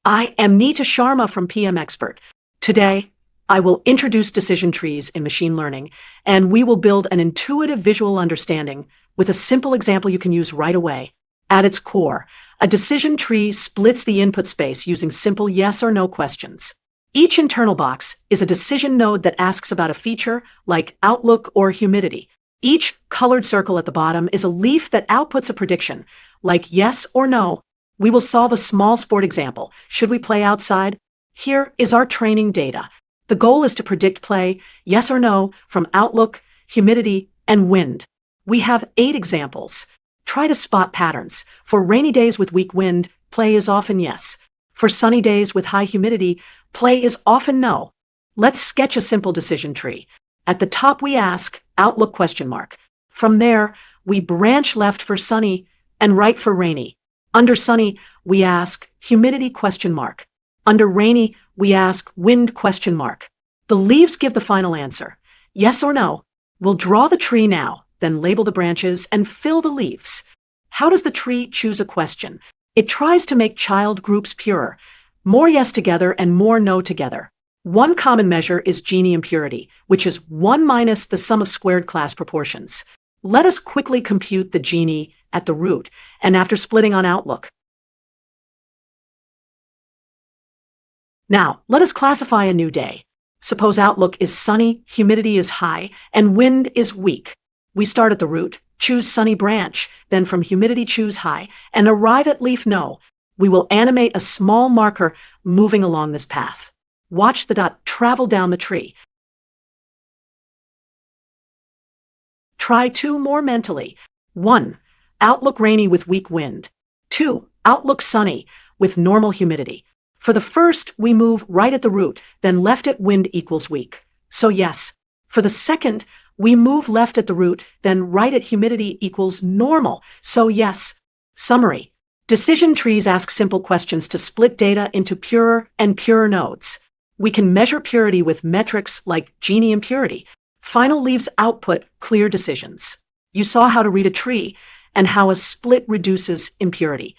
I am Neeta Sharma from PM Expert. Today, I will introduce decision trees in machine learning, and we will build an intuitive visual understanding with a simple example you can use right away. At its core, a decision tree splits the input space using simple yes or no questions. Each internal box is a decision node that asks about a feature like outlook or humidity. Each colored circle at the bottom is a leaf that outputs a prediction, like yes or no. We will solve a small sport example. Should we play outside? Here is our training data. The goal is to predict play, yes or no, from outlook, humidity, and wind. We have 8 examples. Try to spot patterns. For rainy days with weak wind, play is often yes. For sunny days with high humidity, play is often no. Let's sketch a simple decision tree. At the top we ask, outlook ? From there, we branch left for sunny and right for rainy. Under sunny, we ask, humidity ? Under rainy, we ask, wind ? The leaves give the final answer, yes or no. We'll draw the tree now, then label the branches and fill the leaves. How does the tree choose a question? It tries to make child groups purer. More yes together and more no together. One common measure is Gini Impurity, which is 1 minus the sum of squared class proportions. Let us quickly compute the Gini at the root and after splitting on outlook. Now, let us classify a new day. Suppose outlook is sunny, humidity is high, and wind is weak. We start at the root, choose sunny branch, then from humidity choose high, and arrive at leaf no. We will animate a small marker moving along this path. Watch the dot travel down the tree. Try 2 more mentally. 1. Outlook rainy with weak wind. 2. Outlook sunny with normal humidity. For the first, we move right at the root, then left at wind equals weak. So yes. For the second, we move left at the root, then right at humidity equals normal. So yes. Summary. Decision trees ask simple questions to split data into purer and purer nodes. We can measure purity with metrics like Gini Impurity. Final leaves output clear decisions. You saw how to read a tree and how a split reduces impurity.